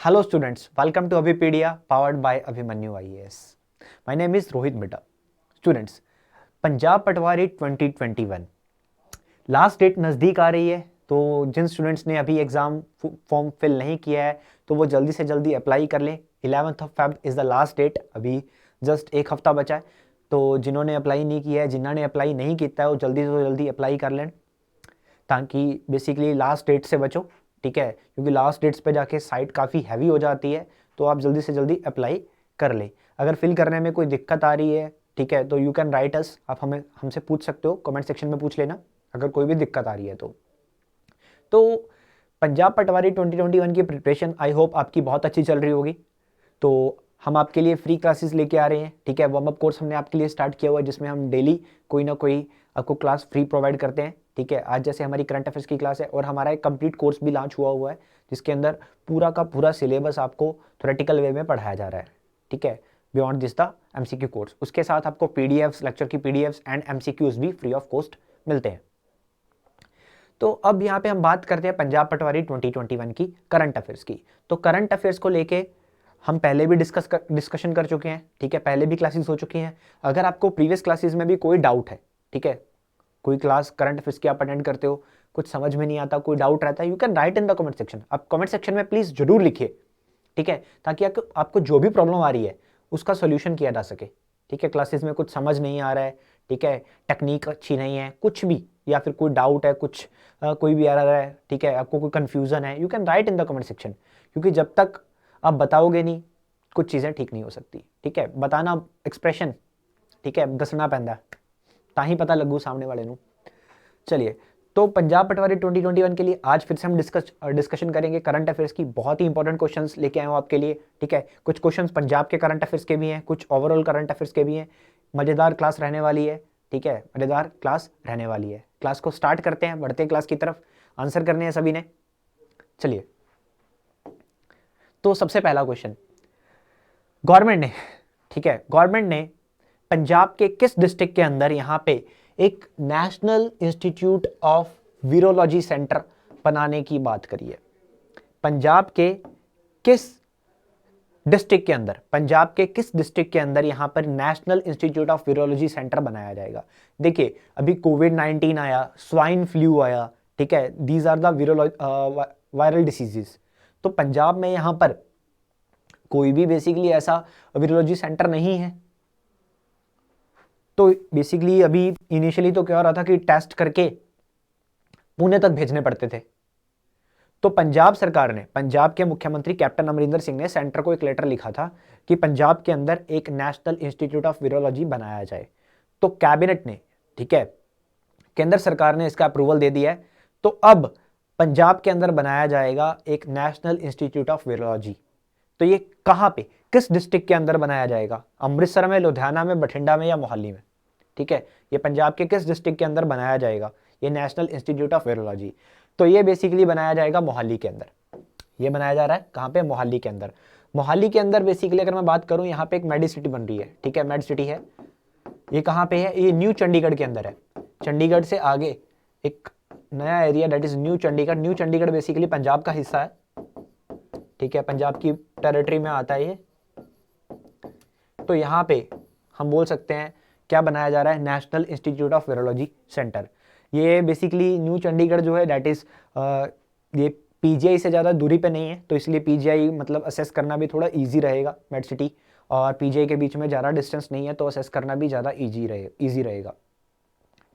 Hello students, welcome to Abhipedia powered by Abhimanyu IAS. My name is Rohit Beta. Students, Punjab patwari 2021 last date नज़दीक आ रही है, तो जिन students ने अभी एग्ज़ाम फॉर्म फिल नहीं किया है तो वो जल्दी से जल्दी अप्लाई कर लें। 11th Feb is the last date, अभी जस्ट एक हफ्ता बचा है। तो जिन्होंने अप्लाई नहीं किया है, जिन्होंने अप्लाई नहीं किया है वो जल्दी से जल्दी अप्लाई कर लें ताकि बेसिकली लास्ट डेट से बचो। ठीक है, क्योंकि लास्ट डेट्स पे जाके साइट काफ़ी हैवी हो जाती है, तो आप जल्दी से जल्दी अप्लाई कर ले। अगर फिल करने में कोई दिक्कत आ रही है, ठीक है, तो यू कैन राइट अस, आप हमसे पूछ सकते हो, कमेंट सेक्शन में पूछ लेना अगर कोई भी दिक्कत आ रही है तो पंजाब पटवारी 2021 की प्रिपरेशन आई होप आपकी बहुत अच्छी चल रही होगी। तो हम आपके लिए फ्री क्लासेस लेके आ रहे हैं। ठीक है, वार्म अप कोर्स हमने आपके लिए स्टार्ट किया हुआ है जिसमें हम डेली कोई ना कोई आपको क्लास फ्री प्रोवाइड करते हैं। ठीक है, आज जैसे हमारी करंट अफेयर्स की क्लास है और हमारा एक कंप्लीट कोर्स भी लॉन्च हुआ है जिसके अंदर पूरा का पूरा सिलेबस आपको थ्योरेटिकल वे में पढ़ाया जा रहा है। ठीक है, beyond this the MCQ course, उसके साथ आपको पीडीएफ्स, लेक्चर की पीडीएफ्स एंड एमसीक्यूज भी फ्री ऑफ कॉस्ट मिलते हैं। तो अब यहाँ पे हम बात करते हैं पंजाब पटवारी 2021 की करंट अफेयर्स की। तो करंट अफेयर्स को लेके हम पहले भी डिस्कशन कर चुके हैं। ठीक है, पहले भी क्लासेस हो चुकी हैं। अगर आपको प्रीवियस क्लासेस में भी कोई डाउट है, ठीक है, कोई क्लास करंट अफेयर्स की आप अटेंड करते हो, कुछ समझ में नहीं आता, कोई डाउट रहता है, you can write in the comment section. आप कमेंट सेक्शन में प्लीज जरूर लिखिए। ठीक है, ताकि आपको जो भी प्रॉब्लम आ रही है उसका सोल्यूशन किया जा सके। ठीक है, क्लासेस में कुछ समझ नहीं आ रहा है, ठीक है, टेक्निक अच्छी नहीं है, कुछ भी, या फिर कोई डाउट है, कुछ कोई भी एरर है, ठीक है, आपको कोई कंफ्यूजन है, you can write in the comment section. क्योंकि जब तक आप बताओगे नहीं कुछ चीज़ें ठीक नहीं हो सकती। ठीक है, बताना एक्सप्रेशन, ठीक है, दसना पैंदा ताही पता लगू सामने वाले नू। चलिए, तो पंजाब पटवारी 2021 के लिए आज फिर से हम डिस्कशन करेंगे करंट अफेयर्स की। बहुत ही इंपॉर्टेंट क्वेश्चंस लेके आए हूँ आपके लिए। ठीक है, कुछ क्वेश्चंस पंजाब के करंट अफेयर्स के भी हैं, कुछ ओवरऑल करंट अफेयर्स के भी हैं। मज़ेदार क्लास रहने वाली है। ठीक है, मज़ेदार क्लास रहने वाली है। क्लास को स्टार्ट करते हैं, बढ़ते हैं क्लास की तरफ। आंसर करने हैं सभी ने। चलिए, तो सबसे पहला क्वेश्चन, गवर्नमेंट ने, ठीक है, गवर्नमेंट ने पंजाब के किस डिस्ट्रिक्ट के अंदर यहाँ पे एक national institute of virology centre बनाने की बात करी है? पंजाब के किस डिस्ट्रिक्ट के अंदर, पंजाब के किस डिस्ट्रिक्ट के अंदर यहाँ पर national institute of virology centre बनाया जाएगा? देखिए, अभी कोविड-19 आया, स्वाइन फ्लू आया, ठीक है, these are the viral diseases. तो पंजाब में यहाँ पर कोई भी बेसिकली ऐसा वीरोलॉजी सेंटर नहीं है। तो बेसिकली अभी इनिशियली तो क्या हो रहा था कि टेस्ट करके पुणे तक भेजने पड़ते थे। तो पंजाब सरकार ने, पंजाब के मुख्यमंत्री कैप्टन अमरिंदर सिंह ने सेंटर को एक लेटर लिखा था कि पंजाब के अंदर एक नेशनल इंस्टीट्यूट ऑफ वीरोलॉजी बनाया जाए। तो कैबिनेट ने, ठीक है, केंद्र सरकार ने इसका अप्रूवल दे दिया है। तो अब पंजाब के अंदर बनाया जाएगा एक नेशनल इंस्टीट्यूट ऑफ वीरोलॉजी। तो ये कहाँ पे, किस डिस्ट्रिक्ट के अंदर बनाया जाएगा? अमृतसर में, लुधियाना में, बठिंडा में या मोहाली में? ठीक है, ये पंजाब के किस डिस्ट्रिक्ट के अंदर बनाया जाएगा ये नेशनल इंस्टीट्यूट ऑफ वीरोलॉजी? तो ये बेसिकली बनाया जाएगा मोहाली के अंदर। ये बनाया जा रहा है कहाँ पे? मोहाली के अंदर। मोहाली के अंदर बेसिकली अगर मैं बात करूँ, यहाँ पे एक मेडी सिटी बन रही है। ठीक है, मेड सिटी है। ये कहाँ पे है? ये न्यू चंडीगढ़ के अंदर है। चंडीगढ़ से आगे एक नया area that is new Chandigarh. New Chandigarh basically Punjab का हिस्सा है। ठीक है, पंजाब की टेरिटरी में आता है ये। तो यहाँ पे हम बोल सकते हैं क्या बनाया जा रहा है? National institute of virology centre. ये बेसिकली न्यू चंडीगढ़ जो है दैट इज ये पीजीआई से ज़्यादा दूरी पे नहीं है, तो इसलिए पीजीआई मतलब असेस करना भी थोड़ा इजी रहेगा। मेड सिटी और पीजीआई के बीच में ज़्यादा डिस्टेंस नहीं है, तो असेस करना भी ज़्यादा ईजी रहेगा।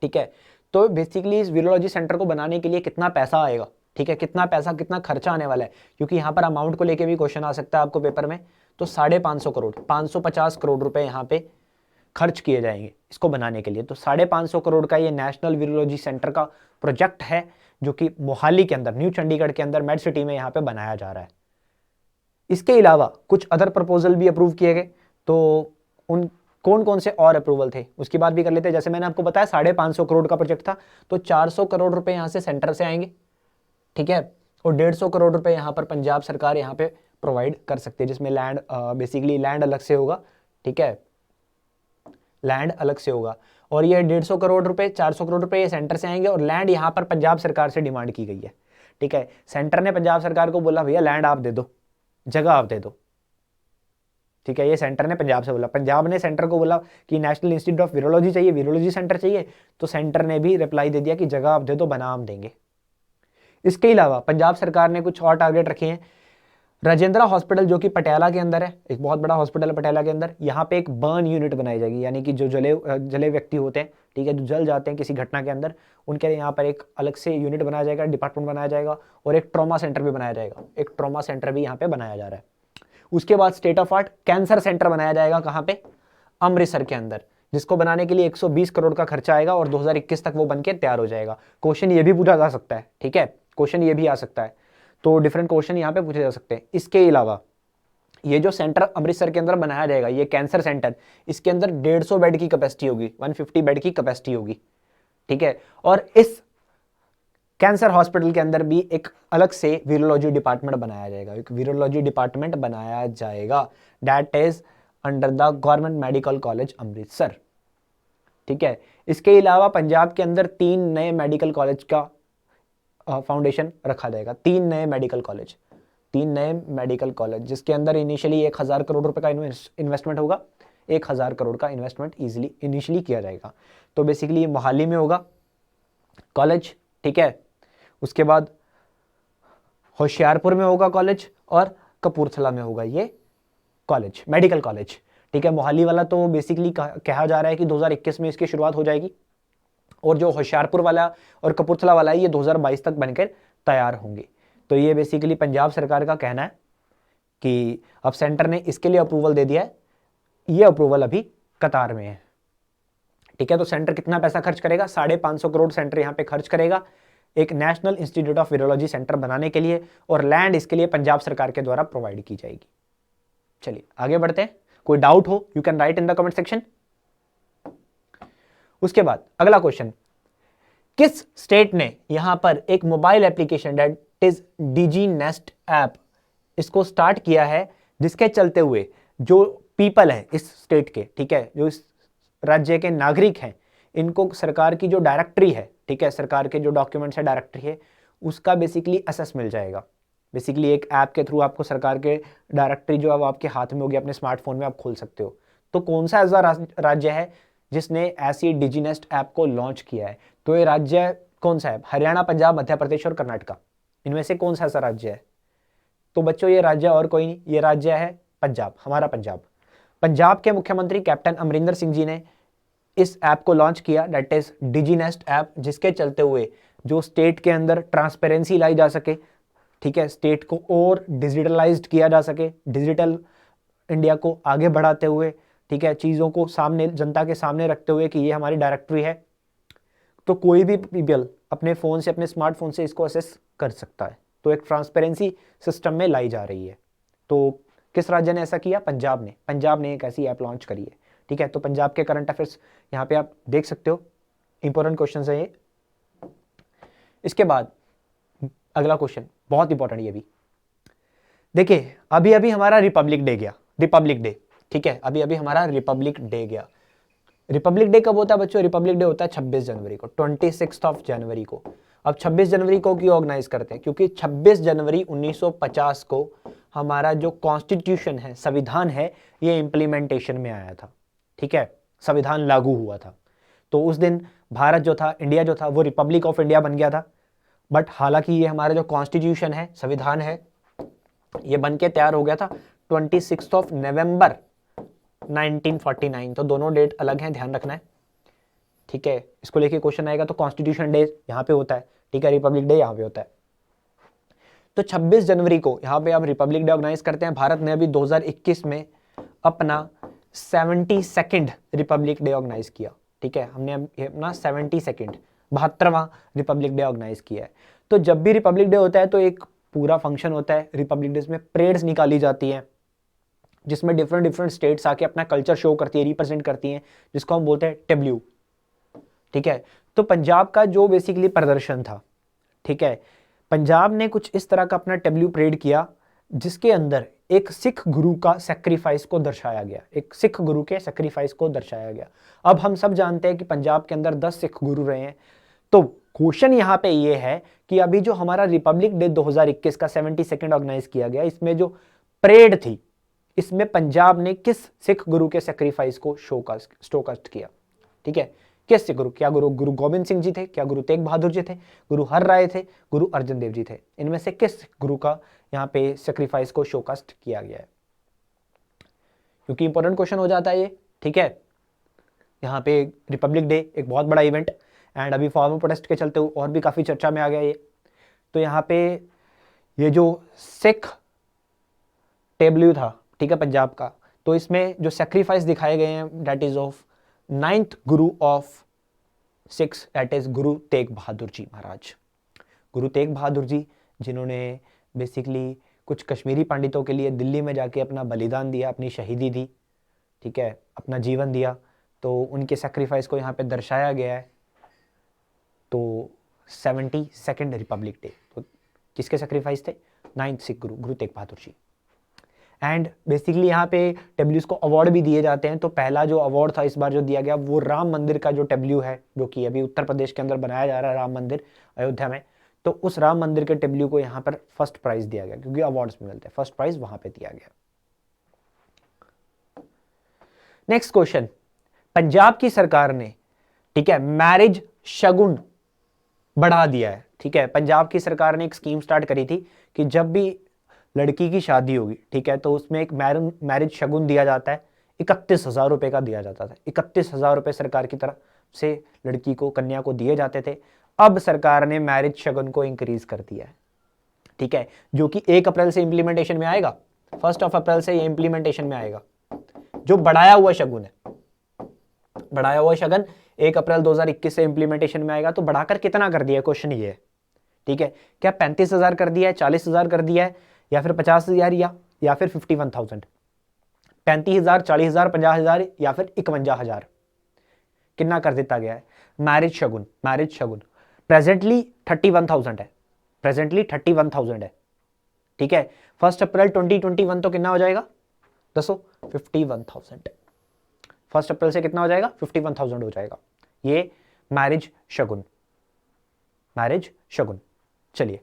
ठीक है, तो बेसिकली इस वीरोलॉजी सेंटर को बनाने के लिए कितना पैसा आएगा? ठीक है, कितना पैसा, कितना खर्चा आने वाला है? क्योंकि यहाँ पर अमाउंट को लेके भी क्वेश्चन आ सकता है आपको पेपर में। तो 550 करोड़, 550 करोड़ रुपए यहाँ पे खर्च किए जाएंगे इसको बनाने के लिए। तो 550 करोड़ का ये नेशनल वीरोलॉजी सेंटर का प्रोजेक्ट है जो कि मोहाली के अंदर, न्यू चंडीगढ़ के अंदर, मेड सिटी में यहाँ पे बनाया जा रहा है। इसके अलावा कुछ अदर प्रपोजल भी अप्रूव किए गए। तो उन कौन कौन से और अप्रूवल थे उसकी बात भी कर लेते हैं। जैसे मैंने आपको बताया 550 करोड़ का प्रोजेक्ट था, तो 400 करोड़ रुपए यहाँ से सेंटर से आएंगे। ठीक है, और 150 करोड़ रुपए यहाँ पर पंजाब सरकार यहाँ पे प्रोवाइड कर सकती है, जिसमें लैंड, बेसिकली लैंड अलग से होगा। ठीक है, लैंड अलग से होगा। और ये 150 करोड़ रुपए, 400 करोड़ रुपए ये सेंटर से आएंगे और लैंड यहाँ पर पंजाब सरकार से डिमांड की गई है। ठीक है, सेंटर ने पंजाब सरकार को बोला भैया लैंड आप दे दो। जगह आप दे दो। ठीक है, ये सेंटर ने पंजाब से बोला, पंजाब ने सेंटर को बोला कि नेशनल इंस्टीट्यूट ऑफ वीरोलॉजी चाहिए, वीरोलॉजी सेंटर चाहिए, तो सेंटर ने भी रिप्लाई दे दिया कि जगह आप दे दो, बना हम देंगे। इसके अलावा पंजाब सरकार ने कुछ और टारगेट रखे हैं। राजेंद्रा हॉस्पिटल जो कि पटियाला के अंदर है, एक बहुत बड़ा हॉस्पिटल है पटियाला के अंदर, यहाँ पे एक बर्न यूनिट बनाई जाएगी, यानी कि जो जले व्यक्ति होते हैं, ठीक है, जो जल जाते हैं किसी घटना के अंदर, उनके लिए यहाँ पर एक अलग से यूनिट बनाया जाएगा, डिपार्टमेंट बनाया जाएगा, और एक ट्रॉमा सेंटर भी बनाया जाएगा, एक ट्रॉमा सेंटर भी यहाँ पे बनाया जा रहा है। उसके बाद state of art cancer centre बनाया जाएगा, कहाँ पे, अमृतसर के अंदर, जिसको बनाने के लिए 120 करोड़ का खर्चा आएगा और 2021 तक वो बनके तैयार हो जाएगा। क्वेश्चन ये भी पूछा जा सकता है, ठीक है, क्वेश्चन ये भी आ सकता है, तो डिफरेंट क्वेश्चन यहाँ पे पूछे जा सकते हैं। इसके अलावा ये जो सेंटर अमृतसर के अंदर बनाया जाएगा, ये कैंसर सेंटर, इसके अंदर 150 बेड की कैपेसिटी होगी, 150 बेड की कैपेसिटी होगी, ठीक है। और इस कैंसर हॉस्पिटल के अंदर भी एक अलग से वीरोलॉजी डिपार्टमेंट बनाया जाएगा, एक वीरोलॉजी डिपार्टमेंट बनाया जाएगा, that is under the government medical college Amritsar, ठीक है। इसके अलावा पंजाब के अंदर 3 नए मेडिकल कॉलेज का फाउंडेशन रखा जाएगा, 3 नए मेडिकल कॉलेज, 3 नए मेडिकल कॉलेज, जिसके अंदर इनिशियली 1000 करोड़ रुपए का इन्वेस्टमेंट होगा, 1000 करोड़ का इन्वेस्टमेंट इजीली इनिशियली किया जाएगा। तो बेसिकली ये मोहाली में होगा कॉलेज, ठीक है। उसके बाद होशियारपुर में होगा कॉलेज, और कपूरथला में होगा ये कॉलेज, मेडिकल कॉलेज, ठीक है। मोहाली वाला तो बेसिकली कहा जा रहा है कि 2021 में इसकी शुरुआत हो जाएगी, और जो होशियारपुर वाला और कपूरथला वाला है ये 2022 तक बनकर तैयार होंगे। तो ये बेसिकली पंजाब सरकार का कहना है कि अब सेंटर ने इसके लिए अप्रूवल दे दिया है, ये अप्रूवल अभी कतार में है, ठीक है। तो सेंटर कितना पैसा खर्च करेगा, 550 करोड़ सेंटर यहाँ पे खर्च करेगा एक national institute of virology centre बनाने के लिए, और लैंड इसके लिए पंजाब सरकार के द्वारा प्रोवाइड की जाएगी। चलिए आगे बढ़ते हैं, कोई डाउट हो you can write in the comment section. उसके बाद अगला क्वेश्चन, किस स्टेट ने यहां पर एक mobile application that is DG nest app इसको स्टार्ट किया है, जिसके चलते हुए जो पीपल है इस स्टेट के, ठीक है, जो इस राज्य के नागरिक हैं, इनको सरकार की जो डायरेक्टरी है, ठीक है, सरकार के जो डॉक्यूमेंट्स है, डायरेक्टरी है, उसका बेसिकली एक्सेस मिल जाएगा। बेसिकली एक ऐप के थ्रू आपको सरकार के डायरेक्टरी जो अब आपके हाथ में होगी, अपने स्मार्टफोन में आप खोल सकते हो। तो कौन सा ऐसा राज्य है जिसने ऐसी डिजीनेस्ट ऐप को लॉन्च किया है? तो ये राज्य कौन सा है? हरियाणा, पंजाब, मध्य प्रदेश और कर्नाटका, इनमें से कौन सा ऐसा राज्य है? तो बच्चों ये राज्य और कोई नहीं, ये राज्य है पंजाब, हमारा पंजाब। पंजाब के मुख्यमंत्री कैप्टन अमरिंदर सिंह जी ने इस ऐप को लॉन्च किया, दैट इज डिजीनेस्ट ऐप, जिसके चलते हुए जो स्टेट के अंदर ट्रांसपेरेंसी लाई जा सके, ठीक है, स्टेट को और डिजिटलाइज्ड किया जा सके, डिजिटल इंडिया को आगे बढ़ाते हुए, ठीक है, चीज़ों को सामने, जनता के सामने रखते हुए कि ये हमारी डायरेक्टरी है, तो कोई भी पीपल अपने फ़ोन से, अपने स्मार्टफोन से इसको असेस कर सकता है। तो एक ट्रांसपेरेंसी सिस्टम में लाई जा रही है। तो किस राज्य ने ऐसा किया? पंजाब ने। पंजाब ने एक ऐसी ऐप लॉन्च करी है, ठीक है। तो पंजाब के करंट अफेयर्स यहाँ पे आप देख सकते हो, इंपॉर्टेंट क्वेश्चन है ये। इसके बाद अगला क्वेश्चन बहुत इंपॉर्टेंट, ये भी देखिए, अभी अभी हमारा रिपब्लिक डे गया, रिपब्लिक डे, ठीक है, अभी अभी हमारा रिपब्लिक डे गया। रिपब्लिक डे कब होता है बच्चों? रिपब्लिक डे होता है 26 जनवरी को, 26 ऑफ जनवरी को। अब 26 जनवरी को क्यों ऑर्गेनाइज करते हैं? क्योंकि 26 जनवरी 1950 को हमारा जो कॉन्स्टिट्यूशन है, संविधान है, ये इम्प्लीमेंटेशन में आया था, ठीक है, संविधान लागू हुआ था। तो उस दिन भारत जो था, इंडिया जो था, वो रिपब्लिक ऑफ इंडिया बन गया था। बट हालांकि ये हमारा जो कॉन्स्टिट्यूशन है, संविधान है, ये बन के तैयार हो गया था 26 ऑफ नवंबर 1949। तो दोनों डेट अलग हैं, ध्यान रखना है, ठीक है। इसको लेके क्वेश्चन आएगा तो कॉन्स्टिट्यूशन डे यहाँ पे होता है, ठीक है, रिपब्लिक डे यहाँ पे होता है। तो 26 जनवरी को यहाँ पे आप रिपब्लिक डे ऑर्गेनाइज करते हैं। भारत ने अभी 2021 में अपना 72nd रिपब्लिक डे ऑर्गेनाइज किया, ठीक है, हमने अपना 72nd 72वां रिपब्लिक डे ऑर्गेनाइज किया है। तो जब भी रिपब्लिक डे होता है तो एक पूरा फंक्शन होता है रिपब्लिक डे में, परेड्स निकाली जाती हैं, जिसमें डिफरेंट डिफरेंट स्टेट्स आके अपना कल्चर शो करती है, रिप्रेजेंट करती हैं, जिसको हम बोलते हैं टेब्ल्यू, ठीक है। तो पंजाब का जो बेसिकली प्रदर्शन था, ठीक है, पंजाब ने कुछ इस तरह का अपना टेब्ल्यू परेड किया, जिसके अंदर एक सिख गुरु का सेक्रीफाइस को दर्शाया गया, एक सिख गुरु के सेक्रीफाइस को दर्शाया गया। अब हम सब जानते हैं कि पंजाब के अंदर 10 सिख गुरु रहे हैं। तो क्वेश्चन यहाँ पे ये है कि अभी जो हमारा रिपब्लिक डे 2021 का 72nd ऑर्गेनाइज किया गया, इसमें जो परेड थी, इसमें पंजाब ने किस सिख गुरु के सेक्रीफाइस को शोकास्ट किया? ठीक है, किस सिख गुरु? क्या गुरु गोविंद सिंह जी थे? क्या गुरु तेग बहादुर जी थे? गुरु हर राय थे? गुरु अर्जन देव जी थे? इनमें से किस गुरु का यहाँ पे सेक्रीफाइस को शोकास्ट किया गया है? क्योंकि इंपॉर्टेंट क्वेश्चन हो जाता है ये। ठीक है, यहाँ पे रिपब्लिक डे एक बहुत बड़ा इवेंट, एंड अभी फार्मर प्रोटेस्ट के चलते हुए और भी काफ़ी चर्चा में आ गया ये। तो यहाँ पे ये जो सिख टेबल्यू था, ठीक है, पंजाब का, तो इसमें जो सेक्रीफाइस दिखाए गए हैं that is of 9th Guru of six, that is Guru Tegh Bahadur ji महाराज। गुरु तेग बहादुर जी जिन्होंने बेसिकली कुछ कश्मीरी पंडितों के लिए दिल्ली में जाके अपना बलिदान दिया, अपनी शहीदी दी, ठीक है, अपना जीवन दिया, तो उनके सेक्रीफाइस को यहाँ पे दर्शाया गया है। तो 72nd रिपब्लिक डे, तो किसके सेक्रीफाइस थे? 9th Sikh Guru, Guru Tegh Bahadur ji. And basically यहाँ पे टेब्ल्यूज को अवार्ड भी दिए जाते हैं। तो पहला जो अवार्ड था इस बार जो दिया गया वो राम मंदिर का जो टेब्ल्यू है, जो कि अभी उत्तर प्रदेश के अंदर बनाया जा रहा है राम मंदिर अयोध्या में, तो उस राम मंदिर के टेब्ल्यू को यहाँ पर फर्स्ट प्राइज दिया गया, क्योंकि अवार्ड्स में मिलते हैं, फर्स्ट प्राइज वहां पे दिया गया। नेक्स्ट क्वेश्चन, पंजाब की सरकार ने, ठीक है, मैरिज शगुन बढ़ा दिया है। ठीक है, पंजाब की सरकार ने एक स्कीम स्टार्ट करी थी कि जब भी लड़की की शादी होगी, ठीक है, तो उसमें एक मैरिज शगुन दिया जाता है, 31,000 रुपए का दिया जाता था। 31,000 रुपए सरकार की तरफ से लड़की को, कन्या को दिए जाते थे। अब सरकार ने मैरिज शगुन को इंक्रीज कर दिया है, ठीक है, जो कि 1 अप्रैल से इंप्लीमेंटेशन में आएगा। 1 अप्रैल से ये इंप्लीमेंटेशन में आएगा। जो बढ़ाया हुआ शगुन है, बढ़ाया हुआ शगुन 1 अप्रैल 2021 से इंप्लीमेंटेशन में आएगा। तो बढ़ाकर कितना कर दिया है, क्वेश्चन ये है। ठीक है, क्या 35,000 कर दिया है, 40,000 कर दिया है, या फिर 50,000, या फिर 51,000? 35,000, 40,000, 50,000 या फिर 51,000? कितना कर देता गया है? मैरिज शगुन, मैरिज शगुन प्रेजेंटली 31,000 है, प्रेजेंटली 31,000 है। ठीक है, 1 अप्रैल 2021 तो कितना हो जाएगा दसो? 51,000। 1 अप्रैल से कितना हो जाएगा? 51,000 हो जाएगा। ये मैरिज शगुन, मैरिज शगुन। चलिए,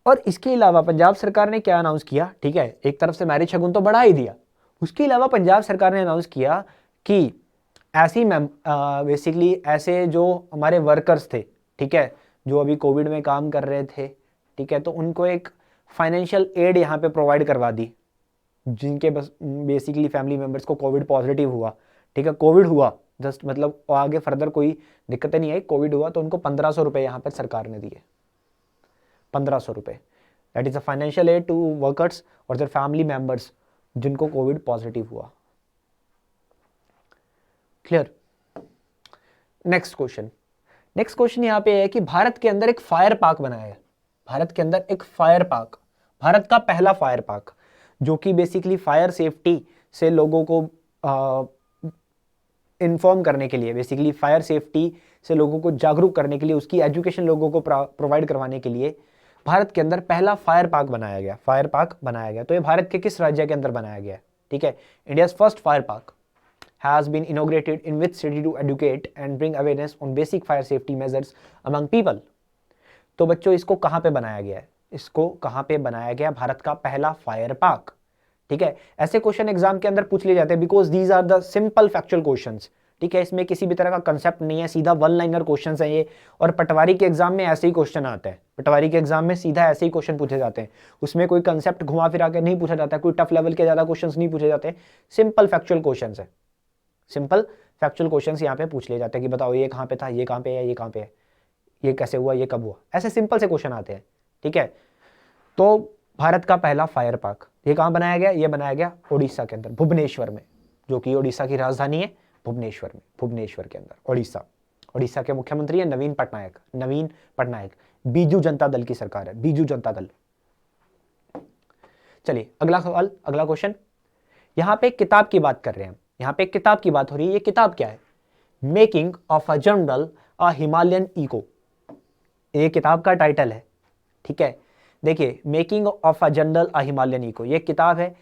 और इसके अलावा पंजाब सरकार ने क्या अनाउंस किया? ठीक है, एक तरफ से मैरिज शगुन तो बढ़ा ही दिया, उसके अलावा पंजाब सरकार ने अनाउंस किया कि ऐसी बेसिकली ऐसे जो हमारे वर्कर्स थे, ठीक है, जो अभी कोविड में काम कर रहे थे, ठीक है, तो उनको एक फाइनेंशियल एड यहाँ पे प्रोवाइड करवा दी, जिनके बस बेसिकली फैमिली मेंबर्स को कोविड पॉजिटिव हुआ, ठीक है, कोविड हुआ जस्ट, मतलब आगे फर्दर कोई दिक्कतें नहीं आई, कोविड हुआ, तो उनको 1,500 रुपये यहाँ पर सरकार ने दिए। 1,500 रुपये, that is a financial aid to workers और देयर फैमिली मेंबर्स जिनको कोविड पॉजिटिव हुआ। Clear? Next question, next question यहाँ पे है कि भारत के अंदर एक फायर पार्क बनाया है। भारत के अंदर एक फायर पार्क, भारत का पहला फायर पार्क, जो कि बेसिकली फायर सेफ्टी से लोगों को इन्फॉर्म करने के लिए, बेसिकली फायर सेफ्टी से लोगों को जागरूक करने के लिए, उसकी एजुकेशन लोगों को प्रोवाइड करवाने के लिए भारत के अंदर पहला फायर पार्क बनाया गया, फायर पार्क बनाया गया। तो ये भारत के किस राज्य के अंदर बनाया गया है? ठीक है, India's first fire park has been inaugurated in which city to educate and bring awareness on basic fire safety measures among people। तो बच्चों, इसको कहाँ पे बनाया गया है? इसको कहाँ पे बनाया गया? भारत का पहला फायर पार्क। ठीक है, ऐसे क्वेश्चन एग्जाम के अंदर पूछ लिए जाते हैं because these are the simple factual questions. ठीक है, इसमें किसी भी तरह का कंसेप्ट नहीं है, सीधा वन लाइनर क्वेश्चंस हैं ये। और पटवारी के एग्जाम में ऐसे ही क्वेश्चन आते हैं, पटवारी के एग्जाम में सीधा ऐसे ही क्वेश्चन पूछे जाते हैं, उसमें कोई कंसेप्ट घुमा फिरा के नहीं पूछा जाता, कोई टफ लेवल के ज्यादा क्वेश्चंस नहीं पूछे जाते, सिंपल फैक्चुअल क्वेश्चंस है, सिंपल फैक्चुअल क्वेश्चंस यहाँ पे पूछ लिए जाते हैं कि बताओ ये कहाँ पे था, ये कहाँ पे है, ये कहाँ पे है, ये कैसे हुआ, ये कब हुआ, ऐसे सिंपल से क्वेश्चन आते हैं। ठीक है, तो भारत का पहला फायर पार्क ये कहाँ बनाया गया? ये बनाया गया ओडिशा के अंदर, भुवनेश्वर में, जो कि ओडिशा की राजधानी है भुवनेश्वर में, भुवनेश्वर के अंदर ओडिशा। ओडिशा के मुख्यमंत्री है नवीन पटनायक, नवीन पटनायक, बीजू जनता दल की सरकार है, बीजू जनता दल। चलिए अगला सवाल, अगला क्वेश्चन, यहाँ पे किताब की बात कर रहे हैं, यहाँ पे किताब की बात हो रही है। ये किताब क्या है? Making of a general a Himalayan echo, ये किताब का टाइटल है। ठीक है, देखिए, making of a general a Himalayan echo, ये किताब है।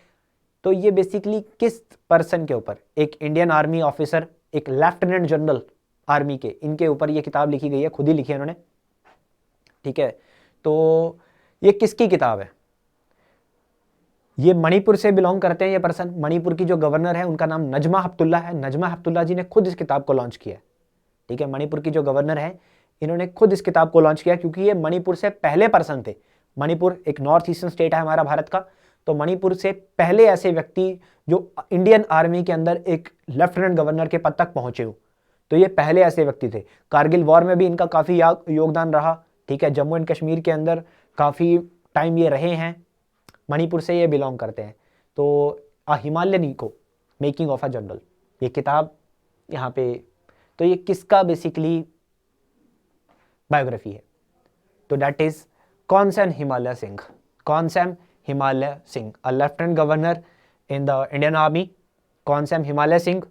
तो ये बेसिकली किस पर्सन के ऊपर? एक इंडियन आर्मी ऑफिसर, एक लेफ्टिनेंट जनरल आर्मी के, इनके ऊपर ये किताब लिखी गई है, खुद ही लिखी है उन्होंने। ठीक है, तो ये किसकी किताब है? ये मणिपुर से बिलोंग करते हैं ये पर्सन। मणिपुर की जो गवर्नर है उनका नाम नजमा हेपतुल्ला है। नजमा हेपतुल्ला जी ने खुद इस किताब को लॉन्च किया है। ठीक है, मणिपुर की जो गवर्नर है इन्होंने खुद इस किताब को लॉन्च किया क्योंकि ये मणिपुर से पहले पर्सन थे। मणिपुर एक नॉर्थ ईस्टर्न स्टेट है हमारा भारत का, तो मणिपुर से पहले ऐसे व्यक्ति जो इंडियन आर्मी के अंदर एक लेफ्टिनेंट गवर्नर के पद तक पहुंचे हो, तो ये पहले ऐसे व्यक्ति थे। कारगिल वॉर में भी इनका काफी योगदान रहा। ठीक है, जम्मू एंड कश्मीर के अंदर काफी टाइम ये रहे हैं। मणिपुर से ये बिलोंग करते हैं। तो a Himalayan echo making of a general, ये किताब यहाँ पे, तो ये किसका बेसिकली बायोग्राफी है? तो that is Konsam Himalay Singh. Konsam Himalay Singh, a lieutenant governor in the Indian army, Konsam Himalay Singh.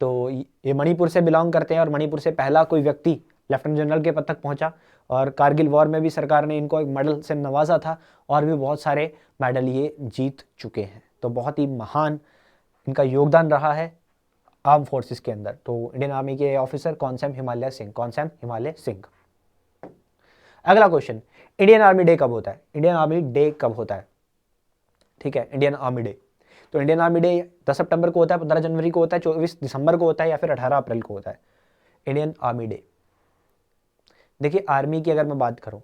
तो ये मणिपुर से बिलोंग करते हैं और मणिपुर से पहला कोई व्यक्ति लेफ्टिनेंट जनरल के पद तक पहुंचा। और कारगिल वॉर में भी सरकार ने इनको एक मेडल से नवाजा था और भी बहुत सारे मेडल ये जीत चुके हैं। तो बहुत ही महान इनका योगदान रहा है आर्म फोर्सेस के अंदर। तो इंडियन आर्मी के ऑफिसर कॉन्सैम हिमालय सिंह, कॉन्सैम हिमालय सिंह। अगला क्वेश्चन, इंडियन आर्मी डे कब होता है? इंडियन आर्मी डे कब होता है? ठीक है, इंडियन आर्मी डे, तो इंडियन आर्मी डे 10 सितंबर को होता है, 15 जनवरी को होता है, 24 दिसंबर को होता है या फिर 18 अप्रैल को होता है इंडियन आर्मी डे। देखिए आर्मी की अगर मैं बात करूं,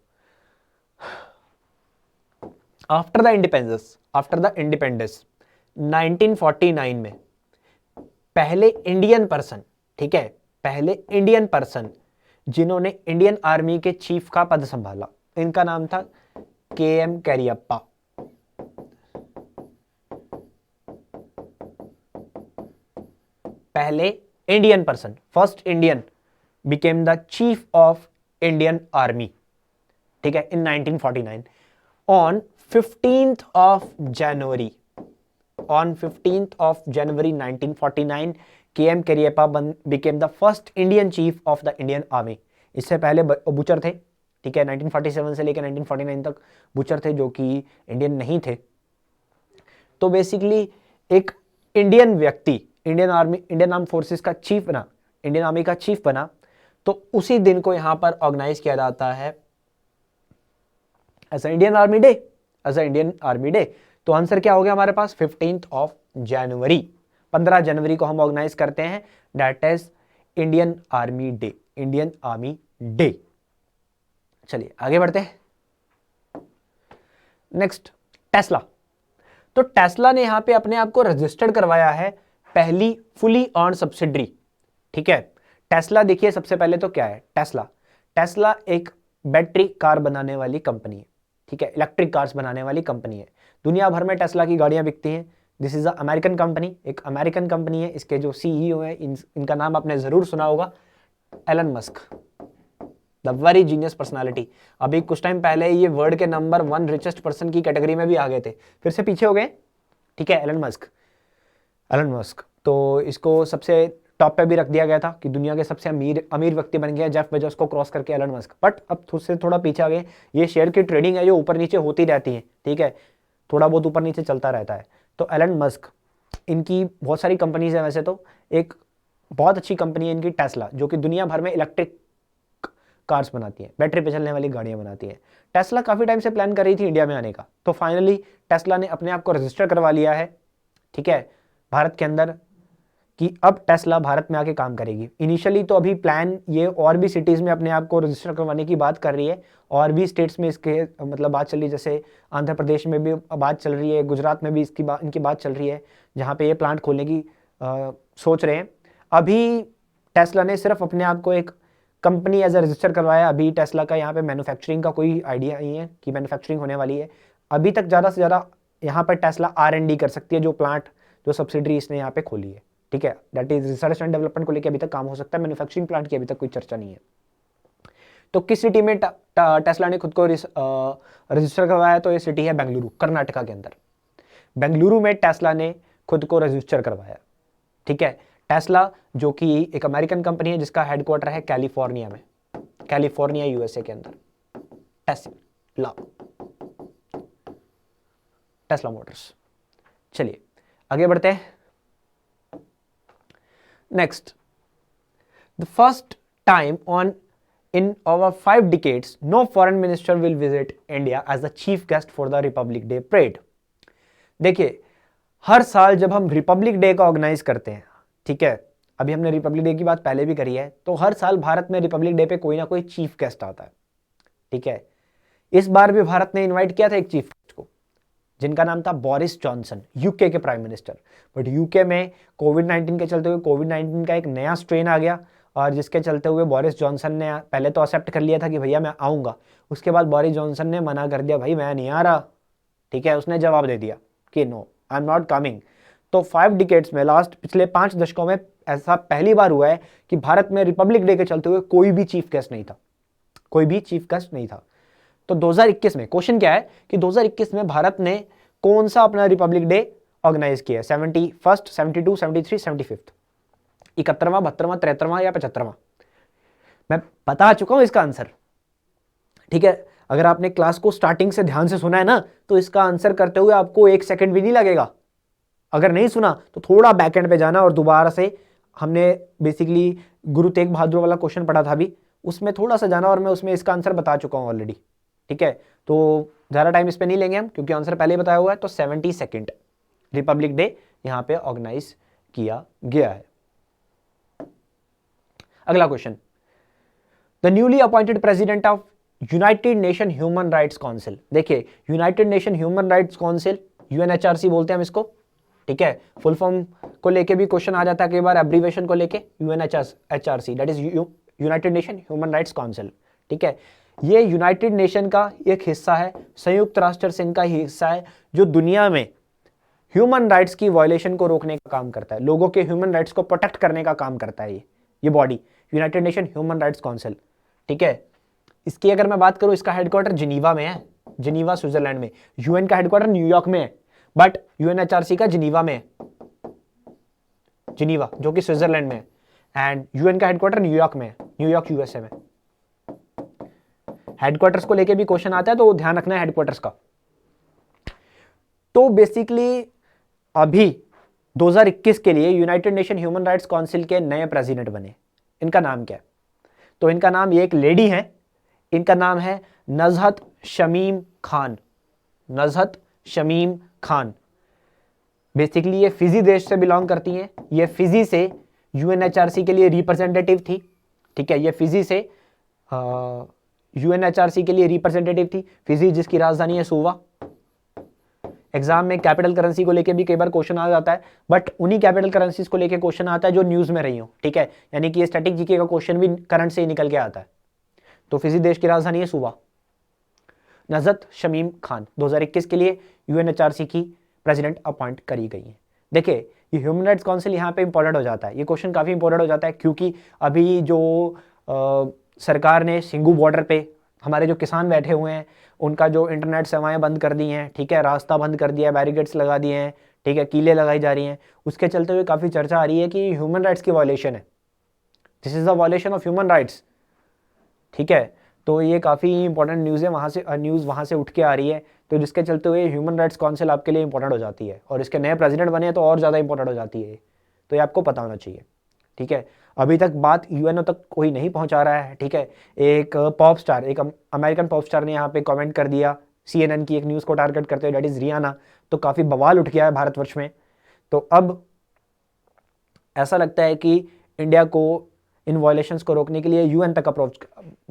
आफ्टर द इंडिपेंडेंस 1949 में पहले इंडियन पर्सन, ठीक है, पहले इंडियन पर्सन जिन्होंने इंडियन आर्मी के चीफ का पद संभाला, इनका नाम था के.एम. कैरियप्पा। पहले Indian person, first Indian became the chief of Indian army, ठीक है, इन 1949 on 15th of January. On 15th of January 1949 KM. Cariappa became the first Indian chief of the Indian army. इससे पहले बुचर थे, ठीक है, 1947 से लेकर 1949 तक बुचर थे जो कि इंडियन नहीं थे। तो बेसिकली एक इंडियन व्यक्ति इंडियन आर्म फोर्सेस का चीफ बना, इंडियन आर्मी का चीफ बना, तो उसी दिन को यहां पर ऑर्गेनाइज किया जाता है as Indian Army Day, as Indian Army Day. तो आंसर क्या हो गया हमारे पास? 15th ऑफ जनवरी, 15 जनवरी को हम ऑर्गेनाइज करते हैं, that is Indian Army day, Indian Army day. चलिए आगे बढ़ते हैं। Next, Tesla. तो टेस्ला ने यहां पे अपने आप को रजिस्टर्ड करवाया है पहली फुली अर्न सब्सिडरी, ठीक है। टेस्ला देखिए सबसे पहले तो क्या है टेस्ला? टेस्ला एक बैटरी कार बनाने वाली कंपनी है, ठीक है, इलेक्ट्रिक कार्स बनाने वाली कंपनी है। दुनिया भर में टेस्ला की गाड़ियां बिकती हैं। This is a American company, एक अमेरिकन कंपनी है। इसके जो सीईओ है इनका नाम आपने जरूर सुना होगा, Elon Musk, the very genius personality. अभी कुछ टाइम पहले ये वर्ल्ड के नंबर 1 रिचेस्ट पर्सन की कैटेगरी में भी आ गए थे, फिर से पीछे हो गए, ठीक है, एलन मस्क। तो इसको सबसे टॉप पे भी रख दिया गया था कि दुनिया के सबसे अमीर व्यक्ति बन गया जेफ बेजोस को क्रॉस करके एलन मस्क। बट अब उससे थोड़ा पीछे आ गए। ये शेयर की ट्रेडिंग है जो ऊपर नीचे होती रहती है, ठीक है, थोड़ा बहुत ऊपर नीचे चलता रहता है। तो एलन मस्क, इनकी बहुत सारी कंपनीज है, वैसे तो एक बहुत अच्छी कंपनी है इनकी टेस्ला, जो कि दुनिया भर में इलेक्ट्रिक कार्स बनाती है, बैटरी पे चलने वाली गाड़ियां बनाती है। टेस्ला काफी टाइम से प्लान कर रही थी इंडिया में आने का, तो फाइनली टेस्ला ने अपने आप को रजिस्टर करवा लिया है, ठीक है, भारत के अंदर, कि अब टेस्ला भारत में आके काम करेगी। इनिशियली तो अभी प्लान ये और भी सिटीज में अपने आप को रजिस्टर करवाने की बात कर रही है, और भी स्टेट्स में इसके मतलब बात चल रही है, जैसे आंध्र प्रदेश में भी बात चल रही है, गुजरात में भी इनकी बात चल रही है, जहाँ पे ये प्लांट खोलने की सोच रहे हैं। अभी टेस्ला ने सिर्फ अपने आप को एक कंपनी एज ए रजिस्टर करवाया। अभी टेस्ला का यहाँ पे मैन्युफैक्चरिंग का कोई आइडिया नहीं है कि मैन्युफैक्चरिंग होने वाली है। अभी तक ज़्यादा से ज़्यादा यहाँ पर टेस्ला R&D कर सकती है, जो सब्सिडरी इसने यहाँ पे खोली है, ठीक है, that is research and development को लेकर अभी तक काम हो सकता है। मैन्युफैक्चरिंग प्लांट की अभी तक कोई चर्चा नहीं है। तो किस सिटी में टेस्ला ने खुद को रजिस्टर करवाया? तो ये सिटी है बेंगलुरु, कर्नाटका के अंदर। बेंगलुरु में टेस्ला ने खुद को रजिस्टर करवाया, ठीक है। टेस्ला जो कि एक अमेरिकन कंपनी है जिसका हेडक्वार्टर है कैलिफोर्निया में, कैलिफोर्निया यूएसए के अंदर। Tesla Motors. चलिए आगे बढ़ते हैं। Next, the first time in over 5 decades, no foreign minister will visit India as the chief guest for the Republic Day parade. देखिए, हर साल जब हम रिपब्लिक डे का ऑर्गेनाइज करते हैं, ठीक है, अभी हमने रिपब्लिक डे की बात पहले भी करी है, तो हर साल भारत में रिपब्लिक डे पे कोई ना कोई चीफ गेस्ट आता है, ठीक है। इस बार भी भारत ने इनवाइट किया था एक चीफ गेस्ट को, जिनका नाम था बोरिस जॉनसन, यूके के प्राइम मिनिस्टर। बट यूके में कोविड-19 के चलते हुए कोविड-19 का एक नया स्ट्रेन आ गया, और जिसके चलते हुए बोरिस जॉनसन ने पहले तो एक्सेप्ट कर लिया था कि भैया मैं आऊँगा, उसके बाद बोरिस जॉनसन ने मना कर दिया, भाई मैं नहीं आ रहा, ठीक है। उसने जवाब दे दिया कि no, I am not coming. तो 5 डिकेड्स में, पिछले 5 दशकों में ऐसा पहली बार हुआ है कि भारत में रिपब्लिक डे के चलते हुए कोई भी चीफ गेस्ट नहीं था, कोई भी चीफ गेस्ट नहीं था। तो 2021 में क्वेश्चन क्या है कि 2021 में भारत ने कौन सा अपना रिपब्लिक डे ऑर्गेनाइज किया है? 71st, 72, 73, 75, 71वां, 72वां, 73वां या 75वां? मैं बता चुका हूं इसका आंसर, ठीक है। अगर आपने क्लास को स्टार्टिंग से ध्यान से सुना है ना, तो इसका आंसर करते हुए आपको 1 सेकंड भी नहीं लगेगा। अगर नहीं सुना तो थोड़ा बैकएंड पे जाना और दोबारा से, हमने बेसिकली गुरु तेग बहादुर वाला क्वेश्चन पढ़ा था अभी, उसमें थोड़ा सा जाना और मैं उसमें इसका आंसर बता चुका हूं ऑलरेडी, ठीक है। तो ज़्यादा टाइम इस पर नहीं लेंगे हम, क्योंकि आंसर पहले ही बताया हुआ है। तो 72nd रिपब्लिक डे यहाँ पे ऑर्गेनाइज किया गया है। अगला question, the newly appointed president of United Nation Human Rights Council. देखिए, United Nation Human Rights Council, UNHRC बोलते हैं हम इसको, ठीक है। फुल फॉर्म को लेके भी क्वेश्चन आ जाता है कई बार, एब्रीवेशन को लेके, UNHRC, that is United Nation Human Rights council, ठीक है। ये यूनाइटेड नेशन का एक हिस्सा है, संयुक्त राष्ट्र संघ का ही हिस्सा है, जो दुनिया में ह्यूमन राइट्स की वायलेशन को रोकने का काम करता है, लोगों के ह्यूमन राइट्स को प्रोटेक्ट करने का काम करता है ये body, United Nation Human Rights council, ठीक है। इसकी अगर मैं बात करूं, इसका हेडक्वार्टर जिनीवा में है, जिनीवा स्विट्जरलैंड में। यूएन का हेडक्वार्टर न्यूयॉर्क में है, बट यूएनएचआरसी का जिनीवा में है, जिनीवा जो कि स्विट्जरलैंड में है, एंड यूएन का हेडक्वार्टर न्यूयॉर्क में है, न्यूयॉर्क यूएसए में। हेडक्वार्टर्स को लेके भी क्वेश्चन आता है, तो ध्यान रखना है हेडक्वार्टर्स का। तो बेसिकली अभी 2021 के लिए United Nation Human Rights council के नए प्रेसिडेंट बने। इनका नाम क्या है? तो इनका नाम, ये एक लेडी है, इनका नाम है नजहत शमीम खान, नजहत शमीम खान। बेसिकली ये फिजी देश से बिलोंग करती हैं, ये फिजी से यूएनएचआरसी के लिए रिप्रेजेंटेटिव थी, ठीक है। ये फिजी से यूएनएचआरसी के लिए रिप्रेजेंटेटिव थी, फिजी जिसकी राजधानी है सुवा। एग्जाम में कैपिटल करेंसी को लेके भी कई बार क्वेश्चन आ जाता है, बट उन्हीं कैपिटल करेंसीज को लेके क्वेश्चन आता है जो न्यूज में रही हो, ठीक है। यानी कि ये स्टैटिक जीके का क्वेश्चन भी करंट से ही निकल के आता है। तो फिजी देश की राजधानी है सुवा। नजहत शमीम खान 2021 के लिए यूएनएचआरसी की प्रेसिडेंट अपॉइंट करी गई है। देखिए, ये ह्यूमन राइट्स काउंसिल यहाँ पे इंपॉर्टेंट हो जाता है, ये क्वेश्चन काफी इंपॉर्टेंट हो जाता है, क्योंकि अभी जो सरकार ने सिंगू बॉर्डर पे हमारे जो किसान बैठे हुए हैं, उनका जो इंटरनेट सेवाएं बंद कर दी हैं, ठीक है, रास्ता बंद कर दिया है, बैरिकेड्स लगा दिए हैं, ठीक है, कीले लगाई जा रही हैं, उसके चलते हुए काफ़ी चर्चा आ रही है कि ह्यूमन राइट्स की वायलेशन है, this is the violation of human rights, ठीक है। तो ये काफ़ी इंपॉर्टेंट न्यूज़ है, न्यूज़ वहाँ से उठ के आ रही है, तो जिसके चलते हुए ह्यूमन राइट्स काउंसिल आपके लिए इंपॉर्टेंट हो जाती है, और इसके नए प्रेसिडेंट बने हैं तो और ज़्यादा इंपॉर्टेंट हो जाती है, तो ये आपको पता होना चाहिए, ठीक है। अभी तक बात यूएनओ तक कोई नहीं पहुंचा रहा है, ठीक है। एक पॉप स्टार, एक अमेरिकन पॉप स्टार ने यहाँ पे कमेंट कर दिया सीएनएन की एक न्यूज़ को टारगेट करते हुए, दैट इज़ रियाना। तो काफ़ी बवाल उठ गया है भारतवर्ष में। तो अब ऐसा लगता है कि इंडिया को इन वायलेशंस को रोकने के लिए यूएन तक अप्रोच,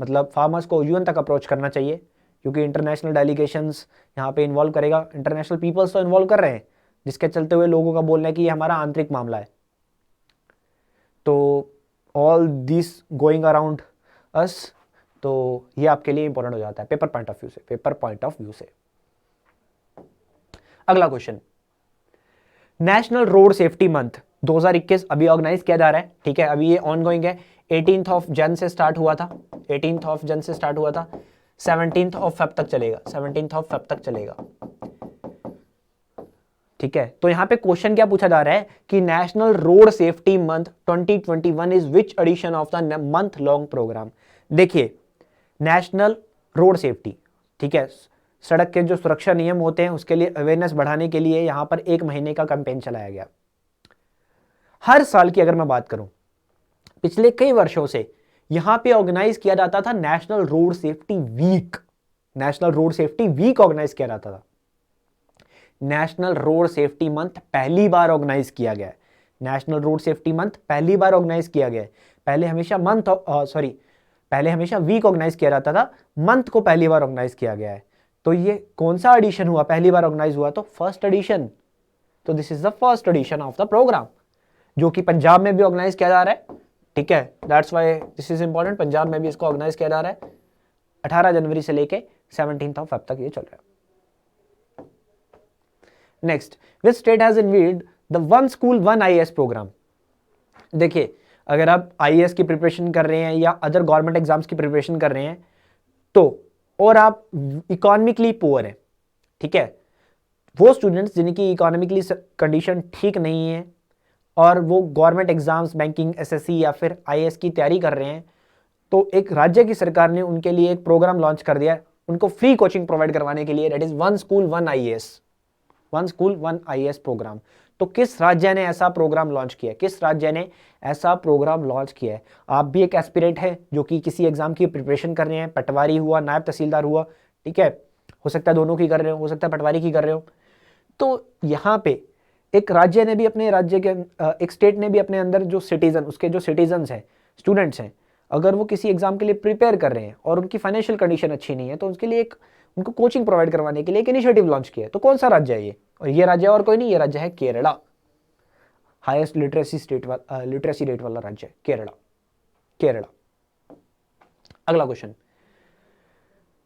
मतलब फार्मर्स को यूएन तक अप्रोच करना चाहिए, क्योंकि इंटरनेशनल डेलीगेशंस यहाँ पे इन्वॉल्व करेगा, इंटरनेशनल पीपल्स तो इन्वॉल्व कर रहे हैं, जिसके चलते हुए लोगों का बोलना है कि ये हमारा आंतरिक मामला है। तो all this going around us, तो ये आपके लिए इंपॉर्टेंट हो जाता है पेपर पॉइंट ऑफ व्यू से, पेपर पॉइंट ऑफ व्यू से। अगला question, national Road Safety Month 2021 अभी ऑर्गेनाइज किया जा रहा है, ठीक है। अभी ये ऑनगोइंग है, 18th ऑफ जन से स्टार्ट हुआ था, 18th ऑफ जन से स्टार्ट हुआ था, 17th ऑफ फेब तक चलेगा, 17th ऑफ फेब तक चलेगा, ठीक है। तो यहां पे क्वेश्चन क्या पूछा जा रहा है कि National Road Safety Month 2021 is which edition of the month long programme. देखिए, नेशनल रोड सेफ्टी, ठीक है, सड़क के जो सुरक्षा नियम होते हैं उसके लिए अवेयरनेस बढ़ाने के लिए यहां पर 1 महीने का कैंपेन चलाया गया। हर साल की अगर मैं बात करूं, पिछले कई वर्षों से यहां पे ऑर्गेनाइज किया जाता था National Road Safety Week, National Road Safety Week organise किया जाता था। नेशनल रोड सेफ्टी मंथ पहली बार ऑर्गेनाइज किया गया है। नेशनल रोड सेफ्टी मंथ पहली बार ऑर्गेनाइज किया गया है। पहले हमेशा पहले हमेशा वीक ऑर्गेनाइज किया जाता था, मंथ को पहली बार ऑर्गेनाइज किया गया है। तो ये कौन सा एडिशन हुआ, पहली बार ऑर्गेनाइज हुआ? तो फर्स्ट एडिशन। तो this is the first edition of the programme, जो कि पंजाब में भी ऑर्गेनाइज किया जा रहा है। ठीक है, that's why this is important. Punjab में भी इसको ऑर्गेनाइज किया जा रहा है। 18 जनवरी से लेके 17 Feb तक ये चल रहा है। Next, which state has unveiled the one school one IAS programme? देखिए, अगर आप आईएएस की प्रिपरेशन कर रहे हैं या अदर गवर्नमेंट एग्जाम्स की प्रिपरेशन कर रहे हैं तो, और आप इकोनॉमिकली पुअर हैं, ठीक है, वो स्टूडेंट्स जिनकी इकोनॉमिकली कंडीशन ठीक नहीं है और वो गवर्नमेंट एग्जाम्स, बैंकिंग, एसएससी या फिर आईएएस की तैयारी कर रहे हैं, तो एक राज्य की सरकार ने उनके लिए एक प्रोग्राम लॉन्च कर दिया है, उनको फ्री कोचिंग प्रोवाइड करवाने के लिए, that is one school one IAS, one school one IAS programme. तो किस राज्य ने ऐसा प्रोग्राम लॉन्च किया है? किस राज्य ने ऐसा प्रोग्राम लॉन्च किया है? आप भी एक एस्पिरेंट है जो कि किसी एग्जाम की प्रिपरेशन कर रहे हैं, पटवारी हुआ, नायब तहसीलदार हुआ, ठीक है, हो सकता है दोनों की कर रहे हो सकता है पटवारी की कर रहे हो। तो यहाँ पे एक राज्य ने भी अपने राज्य के, एक स्टेट ने भी अपने अंदर जो सिटीजन, उसके जो सिटीजन्स हैं, स्टूडेंट्स हैं, अगर वो किसी एग्जाम के लिए प्रिपेयर कर रहे हैं और उनकी फाइनेंशियल कंडीशन अच्छी नहीं है, तो उसके लिए एक उनको कोचिंग प्रोवाइड करवाने के लिए एक इनिशिएटिव लॉन्च किया है। तो कौन सा राज्य है ये? और ये राज्य और कोई नहीं, ये राज्य है केरला। हाईएस्ट लिटरेसी रेट वाला राज्य है केरला। केरला। अगला क्वेश्चन,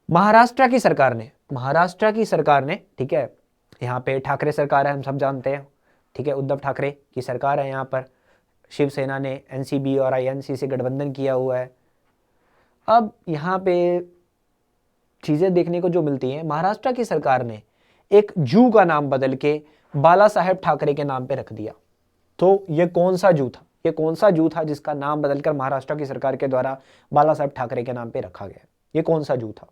महाराष्ट्र की सरकार ने, ठीक है, यहाँ पे ठाकरे सरकार है, हम सब जानते हैं, ठीक है, उद्धव ठाकरे की सरकार है यहाँ पर। शिवसेना ने एनसीबी और आईएनसी से गठबंधन किया हुआ है। अब यहाँ पे चीजें देखने को जो मिलती हैं, महाराष्ट्र की सरकार ने एक जू का नाम बदल के बाला साहेब ठाकरे के नाम पे रख दिया। तो ये कौन सा जू था? ये कौन सा जू था जिसका नाम बदलकर महाराष्ट्र की सरकार के द्वारा बाला साहेब ठाकरे के नाम पे रखा गया? ये कौन सा जू था?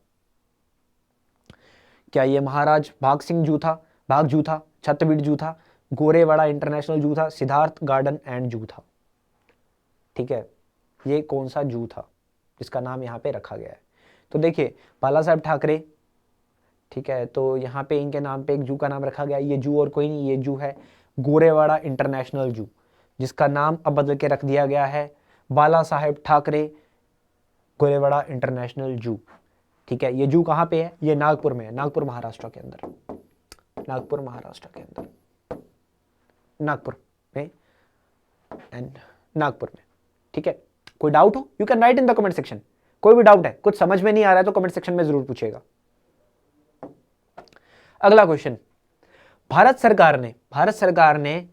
क्या ये महाराज भाग सिंह जू था, भाग जू था, छत्रबीड़ जू था, गोरेवाड़ा इंटरनेशनल जू था, सिद्धार्थ गार्डन एंड जू था? ठीक है, ये कौन सा जू था जिसका नाम यहाँ पे रखा गया है? तो देखिए, बाला साहेब ठाकरे, ठीक है, तो यहाँ पे इनके नाम पे एक जू का नाम रखा गया। ये जू और कोई नहीं, ये जू है गोरेवाड़ा इंटरनेशनल जू, जिसका नाम अब बदल के रख दिया गया है बाला साहेब ठाकरे गोरेवाड़ा इंटरनेशनल जू। ठीक है, ये जू कहाँ पे है? ये नागपुर में है, नागपुर महाराष्ट्र के अंदर, नागपुर महाराष्ट्र के अंदर, नागपुर में एंड नागपुर में। ठीक है, कोई डाउट हो you can write in the comment section. कोई भी डाउट है, कुछ समझ में नहीं आ रहा है तो कमेंट सेक्शन में जरूर पूछेगा। अगला क्वेश्चन, भारत सरकार ने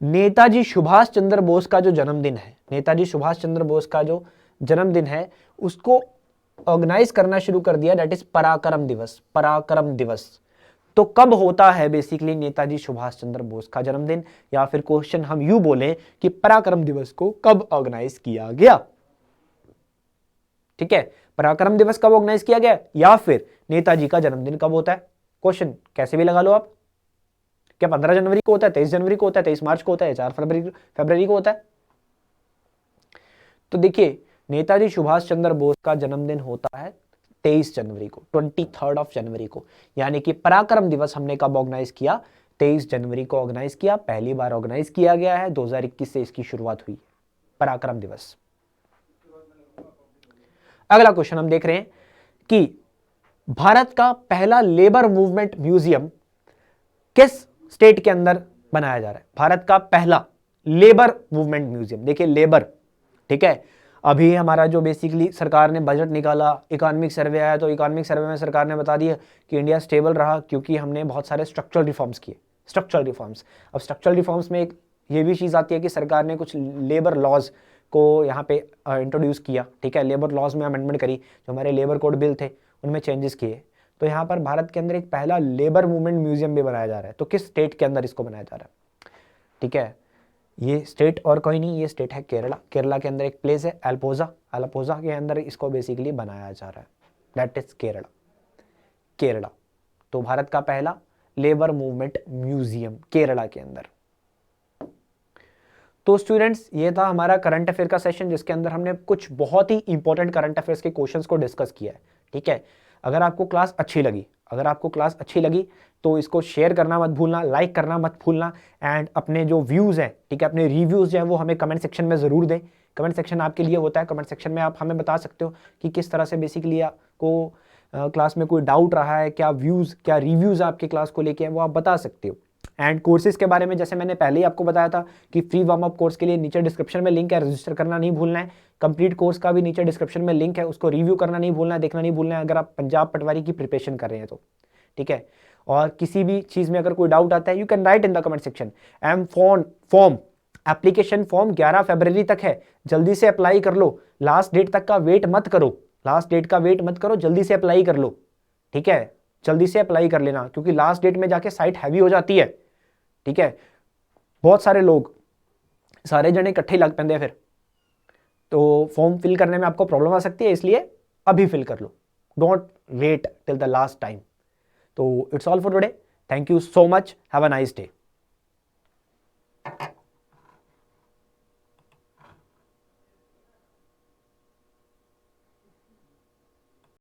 नेताजी सुभाष चंद्र बोस का जो जन्मदिन है, नेताजी सुभाष चंद्र बोस का जो जन्मदिन है, उसको ऑर्गेनाइज करना शुरू कर दिया, दैट इज पराक्रम दिवस। पराक्रम दिवस तो कब होता है बेसिकली नेताजी सुभाष चंद्र बोस का जन्मदिन? या फिर क्वेश्चन हम यूं बोलें कि पराक्रम दिवस को कब ऑर्गेनाइज किया गया? ठीक है, पराक्रम दिवस कब ऑर्गेनाइज किया गया या फिर नेताजी का जन्मदिन कब होता है? क्वेश्चन कैसे भी लगा लो आप। क्या 15 जनवरी को होता है, 23 जनवरी को होता है, 23 मार्च को होता है, 4 फरवरी को होता है? तो देखिए, नेताजी सुभाष चंद्र बोस का जन्मदिन होता है 23 जनवरी को, 23 जनवरी को। यानी कि पराक्रम दिवस हमने कब ऑर्गेनाइज किया? 23 जनवरी को ऑर्गेनाइज किया, पहली बार ऑर्गेनाइज किया गया है, 2021 से इसकी शुरुआत हुई, पराक्रम दिवस। अगला क्वेश्चन हम देख रहे हैं कि भारत का पहला लेबर मूवमेंट म्यूजियम किस स्टेट के अंदर बनाया जा रहा है? भारत का पहला लेबर मूवमेंट म्यूजियम। देखिए, लेबर, ठीक है, अभी हमारा जो बेसिकली सरकार ने बजट निकाला, इकोनॉमिक सर्वे आया, तो इकोनॉमिक सर्वे में सरकार ने बता दिया कि इंडिया स्टेबल रहा क्योंकि हमने बहुत सारे स्ट्रक्चरल रिफॉर्म्स किए। स्ट्रक्चरल रिफॉर्म्स, अब स्ट्रक्चरल रिफॉर्म्स में एक ये भी चीज़ आती है कि सरकार ने कुछ लेबर लॉज को यहाँ पे इंट्रोड्यूस किया। ठीक है, लेबर लॉज में अमेंडमेंट करी, जो हमारे लेबर कोड बिल थे उनमें चेंजेस किए। तो यहाँ पर भारत के अंदर एक पहला लेबर मूवमेंट म्यूजियम भी बनाया जा रहा है। तो किस स्टेट के अंदर इसको बनाया जा रहा है? ठीक है, ये स्टेट और कोई नहीं, ये स्टेट है केरला। केरला के अंदर एक प्लेस है एल्पोजा, एल्पोजा के अंदर इसको बेसिकली बनाया जा रहा है, दैट इज केरला। केरला तो भारत का पहला लेबर मूवमेंट म्यूजियम केरला के अंदर। तो स्टूडेंट्स, ये था हमारा करंट अफेयर का सेशन, जिसके अंदर हमने कुछ बहुत ही इंपॉर्टेंट करंट अफेयर्स के क्वेश्चंस को डिस्कस किया है। ठीक है, अगर आपको क्लास अच्छी लगी, अगर आपको क्लास अच्छी लगी तो इसको शेयर करना मत भूलना, लाइक करना मत भूलना, एंड अपने जो व्यूज़ हैं, ठीक है, अपने रिव्यूज़ जो हैं वो हमें कमेंट सेक्शन में ज़रूर दें। कमेंट सेक्शन आपके लिए होता है, कमेंट सेक्शन में आप हमें बता सकते हो कि किस तरह से बेसिकली आपको क्लास में कोई डाउट रहा है, क्या व्यूज़, क्या रिव्यूज़ आपके क्लास को लेके हैं, वो आप बता सकते हो। एंड कोर्सेज के बारे में जैसे मैंने पहले ही आपको बताया था कि फ्री वार्म अप कोर्स के लिए नीचे डिस्क्रिप्शन में लिंक है, रजिस्टर करना नहीं भूलना है। कंप्लीट कोर्स का भी नीचे डिस्क्रिप्शन में लिंक है, उसको रिव्यू करना नहीं भूलना है, देखना नहीं भूलना है, अगर आप पंजाब पटवारी की प्रिपरेशन कर रहे हैं तो, ठीक है। और किसी भी चीज़ में अगर कोई डाउट आता है, you can write in the comment section. Form application form 11 फरवरी तक है, जल्दी से अप्लाई कर लो, लास्ट डेट तक का वेट मत करो, लास्ट डेट का वेट मत करो, जल्दी से अप्लाई कर लो, ठीक है, जल्दी से अप्लाई कर लेना, क्योंकि लास्ट डेट में जाके साइट हैवी हो जाती है, ठीक है। बहुत सारे लोग, सारे जने इकट्ठे लग पैंदे फिर, तो फॉर्म फिल करने में आपको प्रॉब्लम आ सकती है, इसलिए अभी फिल कर लो, don't wait till the last time. तो it's all for today, thank you so much, have a nice day.